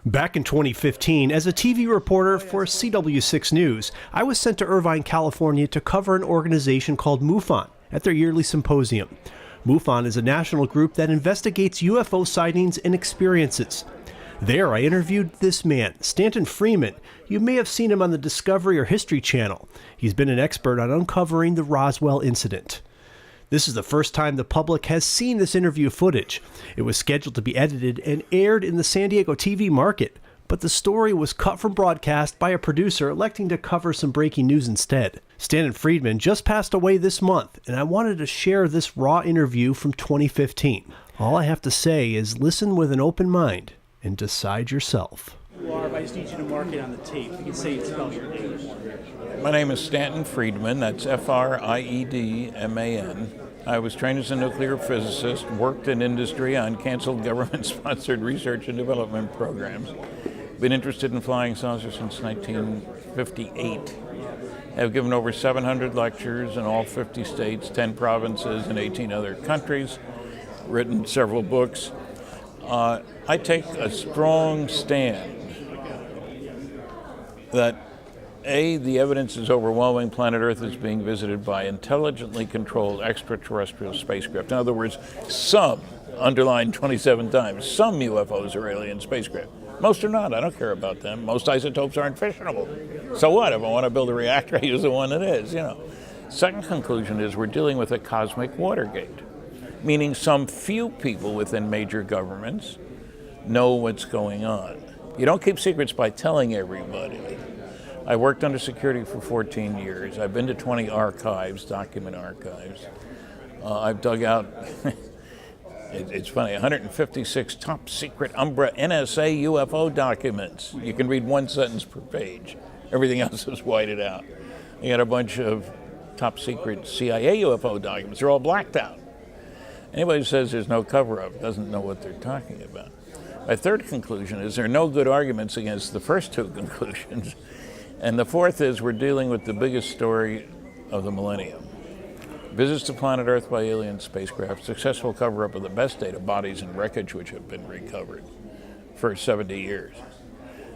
Back in 2015, as a TV reporter for CW6 News, I was sent to Irvine, California to cover an organization called MUFON at their yearly symposium. MUFON is a national group that investigates UFO sightings and experiences. There, I interviewed this man, Stanton Friedman. You may have seen him on the Discovery or History Channel. He's been an expert on uncovering the Roswell incident. This is the first time the public has seen this interview footage. It was scheduled to be edited and aired in the San Diego TV market, but the story was cut from broadcast by a producer electing to cover some breaking news instead. Stanton Friedman just passed away this month, and I wanted to share this raw interview from 2015. All I have to say is listen with an open mind and decide yourself. I just need you to mark it on the tape. You can say and spell your name. My name is Stanton Friedman. That's Friedman. I was trained as a nuclear physicist, worked in industry on canceled government-sponsored research and development programs. Been interested in flying saucers since 1958. Have given over 700 lectures in all 50 states, 10 provinces, and 18 other countries. Written several books. I take a strong stand that the evidence is overwhelming. Planet Earth is being visited by intelligently controlled extraterrestrial spacecraft. In other words, some, underlined 27 times, some UFOs are alien spacecraft. Most are not. I don't care about them. Most isotopes aren't fissionable. So what? If I want to build a reactor, I use the one that is, Second conclusion is we're dealing with a cosmic Watergate, meaning some few people within major governments know what's going on. You don't keep secrets by telling everybody. I worked under security for 14 years. I've been to 20 archives, document archives. I've dug out, it's funny, 156 top secret NSA UFO documents. You can read one sentence per page. Everything else is whited out. You got a bunch of top secret CIA UFO documents. They're all blacked out. Anybody who says there's no cover-up doesn't know what they're talking about. My third conclusion is there are no good arguments against the first two conclusions. And the fourth is we're dealing with the biggest story of the millennium. Visits to planet Earth by alien spacecraft, successful cover-up of the best data, bodies and wreckage which have been recovered for 70 years.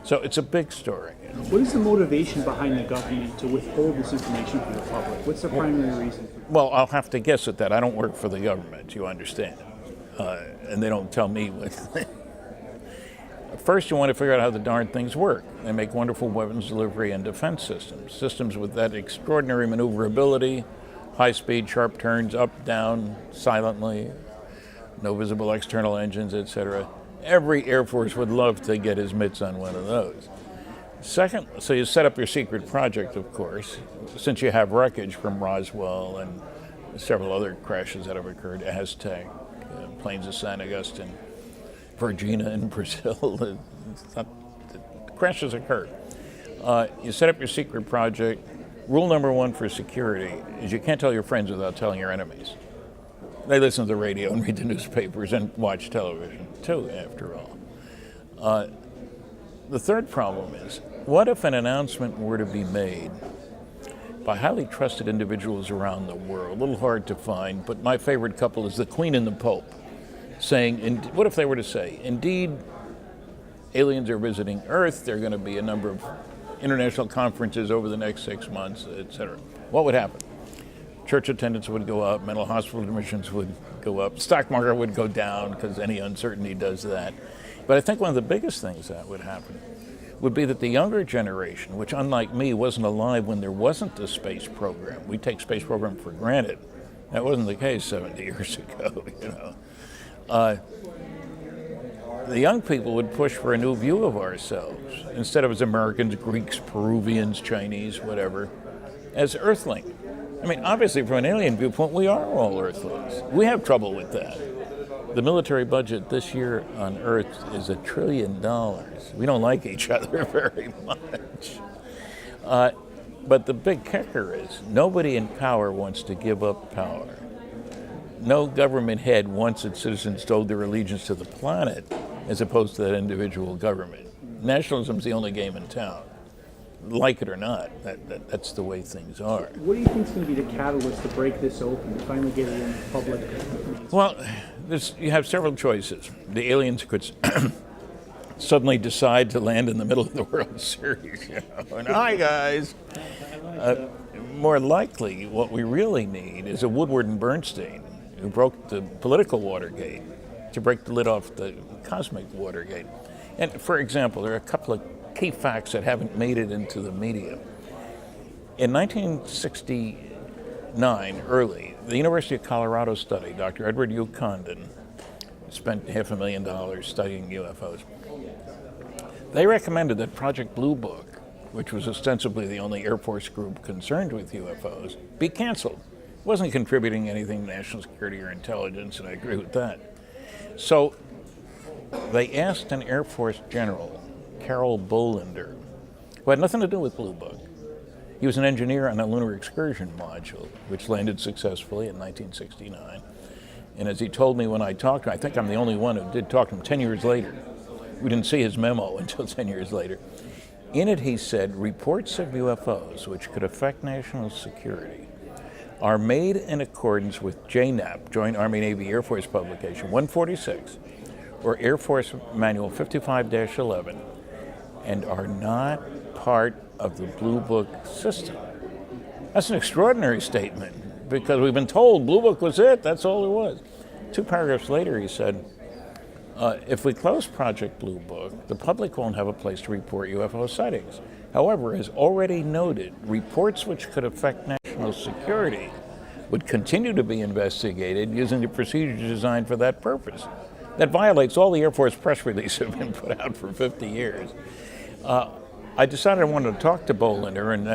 So it's a big story. What is the motivation behind the government to withhold this information from the public? What's the primary reason? Well, I'll have to guess at that. I don't work for the government, you understand. And they don't tell me what. First, you want to figure out how the darn things work. They make wonderful weapons delivery and defense systems with that extraordinary maneuverability, high speed, sharp turns, up, down, silently, no visible external engines, etc. Every Air Force would love to get his mitts on one of those. Second, so you set up your secret project, of course, since you have wreckage from Roswell and several other crashes that have occurred, Aztec, plains of San Agustin, Virginia in Brazil. Crashes occur. You set up your secret project. Rule number one for security is you can't tell your friends without telling your enemies. They listen to the radio and read the newspapers and watch television too, after all. The third problem is, what if an announcement were to be made by highly trusted individuals around the world? A little hard to find, but my favorite couple is the Queen and the Pope, saying, what if they were to say, indeed, aliens are visiting Earth, there are going to be a number of international conferences over the next 6 months, etc. What would happen? Church attendance would go up, mental hospital admissions would go up, stock market would go down because any uncertainty does that. But I think one of the biggest things that would happen would be that the younger generation, which unlike me wasn't alive when there wasn't a space program, we take space program for granted. That wasn't the case 70 years ago, the young people would push for a new view of ourselves, instead of as Americans, Greeks, Peruvians, Chinese, whatever, as Earthling. I mean, obviously, from an alien viewpoint, we are all Earthlings. We have trouble with that. The military budget this year on Earth is $1 trillion. We don't like each other very much. But the big kicker is nobody in power wants to give up power. No government head wants its citizens to owe their allegiance to the planet as opposed to that individual government. Nationalism is the only game in town. Like it or not, that's the way things are. What do you think is going to be the catalyst to break this open, to finally get it in the public? Well, you have several choices. The aliens could suddenly decide to land in the middle of the World Series. And hi, guys. More likely, what we really need is a Woodward and Bernstein who broke the political Watergate to break the lid off the cosmic Watergate. And for example, there are a couple of key facts that haven't made it into the media. In 1969, early, the University of Colorado study, Dr. Edward U. Condon, spent $500,000 studying UFOs. They recommended that Project Blue Book, which was ostensibly the only Air Force group concerned with UFOs, be canceled. It wasn't contributing anything to national security or intelligence, and I agree with that. So they asked an Air Force general, Carol Bolender, who had nothing to do with Blue Book. He was an engineer on a lunar excursion module, which landed successfully in 1969. And as he told me when I talked to him, I think I'm the only one who did talk to him 10 years later. We didn't see his memo until 10 years later. In it, he said, reports of UFOs which could affect national security are made in accordance with JNAP, Joint Army-Navy Air Force Publication 146, or Air Force Manual 55-11, and are not part of the Blue Book system. That's an extraordinary statement, because we've been told Blue Book was it, that's all there was. 2 paragraphs later, he said, if we close Project Blue Book, the public won't have a place to report UFO sightings. However, as already noted, reports which could affect national security would continue to be investigated using the procedures designed for that purpose. That violates all the Air Force press releases that have been put out for 50 years. I decided I wanted to talk to Bolender, and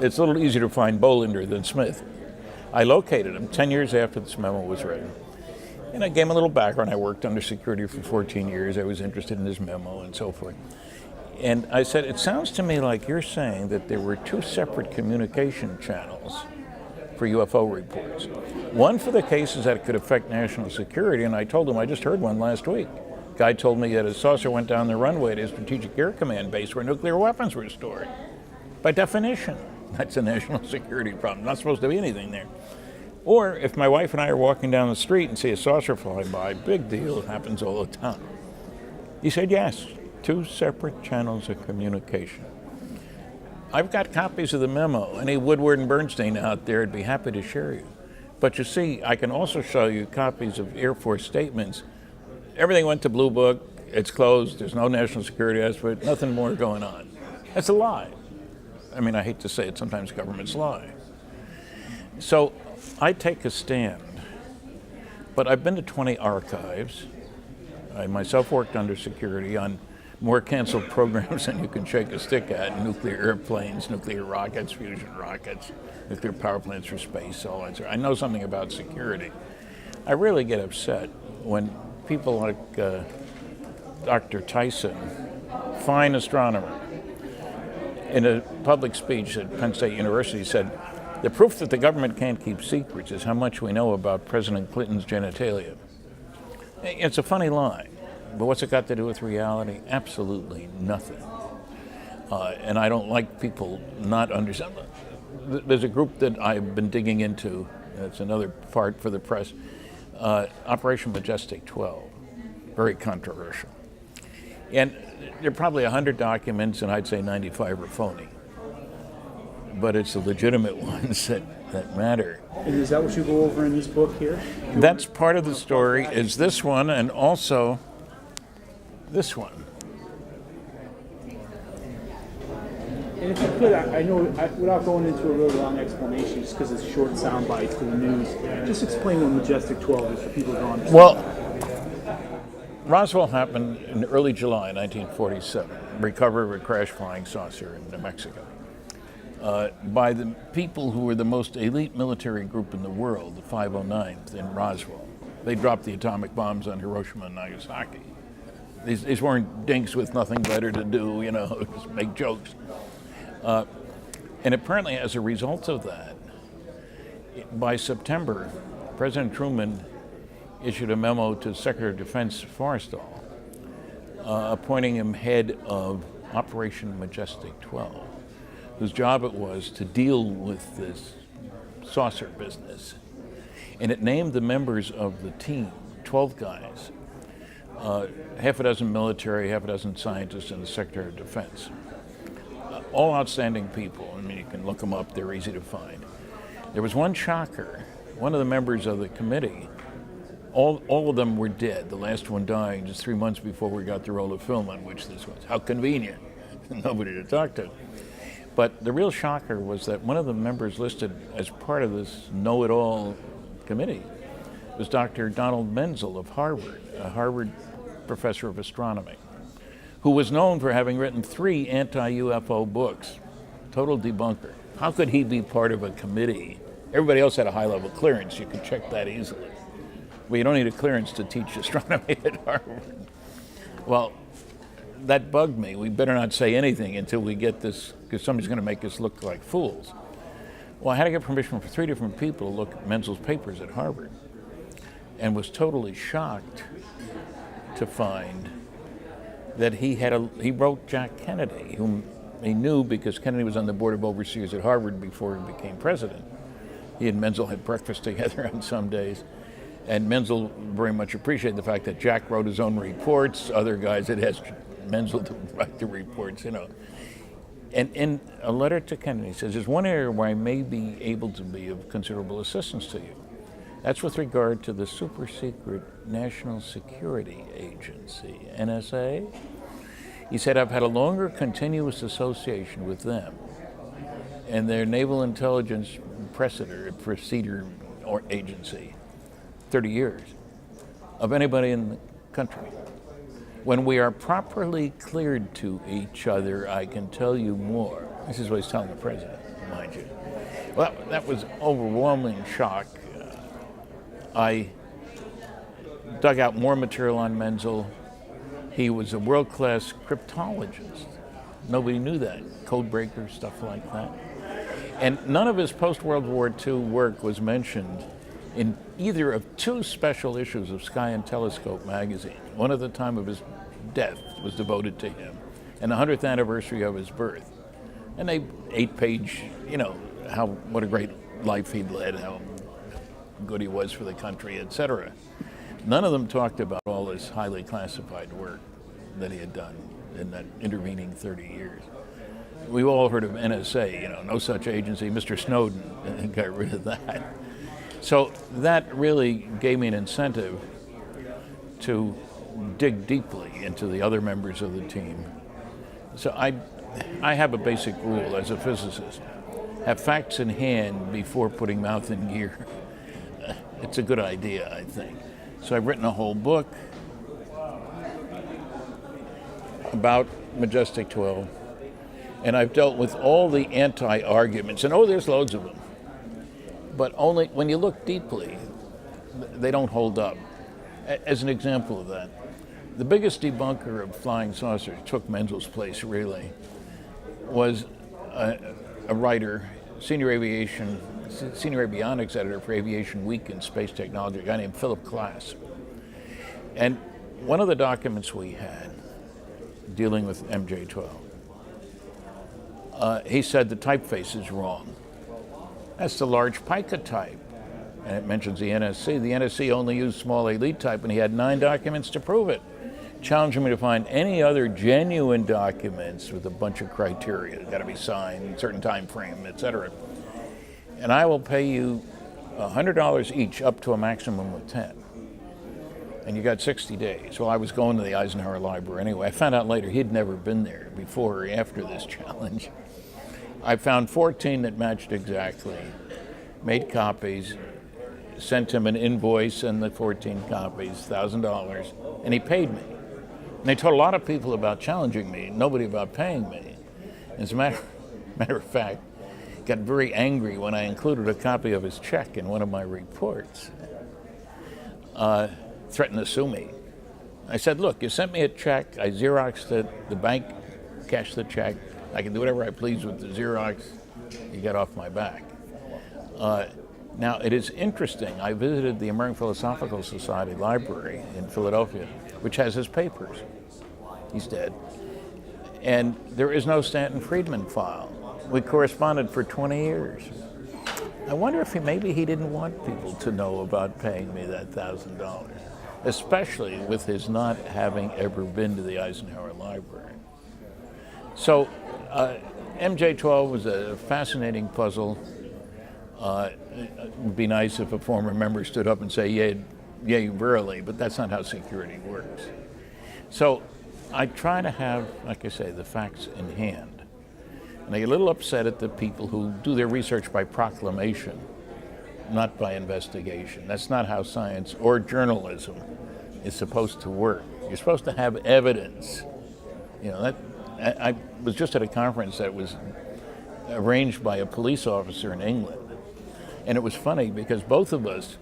it's a little easier to find Bolender than Smith. I located him 10 years after this memo was written. And I gave him a little background. I worked under security for 14 years. I was interested in his memo and so forth. And I said, it sounds to me like you're saying that there were 2 separate communication channels for UFO reports. One for the cases that could affect national security, and I told him I just heard one last week. Guy told me that a saucer went down the runway to a Strategic Air Command base where nuclear weapons were stored. By definition, that's a national security problem. Not supposed to be anything there. Or if my wife and I are walking down the street and see a saucer fly by, big deal, it happens all the time. He said, yes, 2 separate channels of communication. I've got copies of the memo. Any Woodward and Bernstein out there, I'd be happy to share you. But you see, I can also show you copies of Air Force statements. Everything went to Blue Book, it's closed, there's no national security aspect, nothing more going on. That's a lie. I mean, I hate to say it, sometimes governments lie. So I take a stand, but I've been to 20 archives. I myself worked under security on more canceled programs than you can shake a stick at: nuclear airplanes, nuclear rockets, fusion rockets, nuclear power plants for space, all that. I know something about security. I really get upset when people like Dr. Tyson, fine astronomer, in a public speech at Penn State University said, the proof that the government can't keep secrets is how much we know about President Clinton's genitalia. It's a funny line, but what's it got to do with reality? Absolutely nothing. And I don't like people not understanding. There's a group that I've been digging into, that's another part for the press, Operation Majestic 12, very controversial. And there are probably 100 documents, and I'd say 95 are phony. But it's the legitimate ones that matter. And is that what you go over in this book here? That's part of the story, is this one, and also this one. And if you could, I know, without going into a really long explanation, just because it's short sound bites for the news, just explain what Majestic 12 is for people who don't understand. Well, Roswell happened in early July 1947, recovery of a crash flying saucer in New Mexico. By the people who were the most elite military group in the world, the 509th in Roswell. They dropped the atomic bombs on Hiroshima and Nagasaki. These weren't dinks with nothing better to do, just make jokes. And apparently as a result of that, by September, President Truman issued a memo to Secretary of Defense Forrestal, appointing him head of Operation Majestic 12. Whose job it was to deal with this saucer business. And it named the members of the team, 12 guys, half a dozen military, half a dozen scientists, and the Secretary of Defense. All outstanding people. I mean, you can look them up, they're easy to find. There was one shocker. One of the members of the committee, all of them were dead, the last one dying just 3 months before we got the roll of film on which this was. How convenient. Nobody to talk to. But the real shocker was that one of the members listed as part of this know-it-all committee was Dr. Donald Menzel of Harvard, a Harvard professor of astronomy, who was known for having written 3 anti-UFO books. Total debunker. How could he be part of a committee? Everybody else had a high-level clearance. You could check that easily. Well, you don't need a clearance to teach astronomy at Harvard. Well, that bugged me. We better not say anything until we get this, because somebody's going to make us look like fools. Well, I had to get permission for 3 different people to look at Menzel's papers at Harvard, and was totally shocked to find that he wrote Jack Kennedy, whom he knew because Kennedy was on the board of overseers at Harvard before he became president. He and Menzel had breakfast together on some days. And Menzel very much appreciated the fact that Jack wrote his own reports. Other guys had asked Menzel to write the reports, you know. And in a letter to Kennedy, he says, there's one area where I may be able to be of considerable assistance to you. That's with regard to the super secret National Security Agency, NSA. He said, I've had a longer continuous association with them and their Naval Intelligence Procedure or Agency, 30 years, of anybody in the country. When we are properly cleared to each other, I can tell you more. This is what he's telling the president, mind you. Well, that was overwhelming shock. I dug out more material on Menzel. He was a world-class cryptologist. Nobody knew that. Code breakers, stuff like that. And none of his post-World War II work was mentioned in either of 2 special issues of Sky and Telescope magazine. One at the time of his death was devoted to him, and the 100th anniversary of his birth. And they 8-page, you know, what a great life he'd led, how good he was for the country, etc. None of them talked about all this highly classified work that he had done in that intervening 30 years. We've all heard of NSA, you know, no such agency. Mr. Snowden got rid of that. So that really gave me an incentive to dig deeply into the other members of the team. So I have a basic rule as a physicist. Have facts in hand before putting mouth in gear. It's a good idea, I think. So I've written a whole book about Majestic 12, and I've dealt with all the anti-arguments, and there's loads of them. But only when you look deeply, they don't hold up. As an example of that, the biggest debunker of flying saucers, took Menzel's place really, was a writer, senior avionics editor for Aviation Week in Space Technology, a guy named Philip Klass. And one of the documents we had dealing with MJ-12, he said the typeface is wrong. That's the large pica type. And it mentions the NSC. The NSC only used small elite type, and he had 9 documents to prove it, challenging me to find any other genuine documents with a bunch of criteria. Got to be signed, certain time frame, etc. And I will pay you $100 each up to a maximum of 10. And you got 60 days. Well, I was going to the Eisenhower Library anyway. I found out later he'd never been there before or after this challenge. I found 14 that matched exactly, made copies, sent him an invoice and the 14 copies, $1,000, and he paid me. And they told a lot of people about challenging me, nobody about paying me. As a matter of fact, got very angry when I included a copy of his check in one of my reports. Threatened to sue me. I said, look, you sent me a check, I Xeroxed it, the bank cashed the check, I can do whatever I please with the Xerox, you get off my back. Now, it is interesting, I visited the American Philosophical Society library in Philadelphia, which has his papers. He's dead. And there is no Stanton Friedman file. We corresponded for 20 years. I wonder if maybe he didn't want people to know about paying me that $1,000. especially with his not having ever been to the Eisenhower Library. So MJ-12 was a fascinating puzzle. It would be nice if a former member stood up and say, yay, really, but that's not how security works. So I try to have, like I say, the facts in hand. And I get a little upset at the people who do their research by proclamation, not by investigation. That's not how science or journalism is supposed to work. You're supposed to have evidence. You know, I was just at a conference that was arranged by a police officer in England. And it was funny because both of us,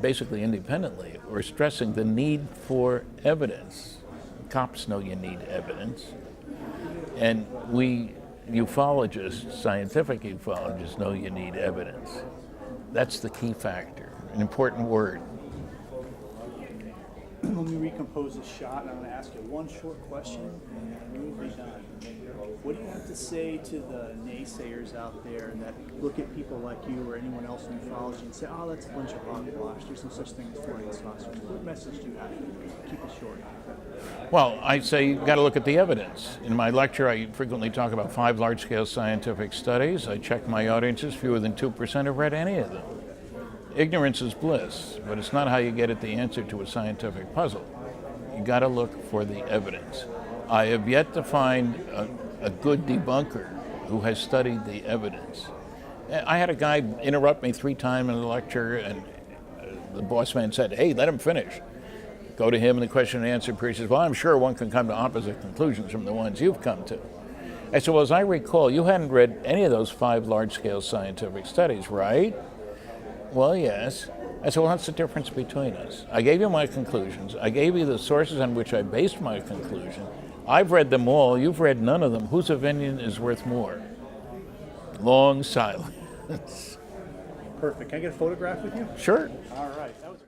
basically independently, were stressing the need for evidence. Cops know you need evidence. And we ufologists, scientific ufologists, know you need evidence. That's the key factor, an important word. Let me recompose this shot, and I'm going to ask you one short question, and we will be done. What do you have to say to the naysayers out there that look at people like you or anyone else in ufology and say, oh, that's a bunch of hogwash, there's no such thing as flying saucers? What message do you have? Keep it short. Well, I say you've got to look at the evidence. In my lecture, I frequently talk about 5 large-scale scientific studies. I check my audiences, fewer than 2% have read any of them. Ignorance is bliss, but it's not how you get at the answer to a scientific puzzle. You got to look for the evidence. I have yet to find a good debunker who has studied the evidence. I had a guy interrupt me 3 times in the lecture, and the boss man said, hey, let him finish. Go to him in the question and answer period. He says, well, I'm sure one can come to opposite conclusions from the ones you've come to. I said, well, as I recall, you hadn't read any of those 5 large-scale scientific studies, right? Well, yes. I said, well, what's the difference between us? I gave you my conclusions. I gave you the sources on which I based my conclusion. I've read them all. You've read none of them. Whose opinion is worth more? Long silence. Perfect. Can I get a photograph with you? Sure. All right. That was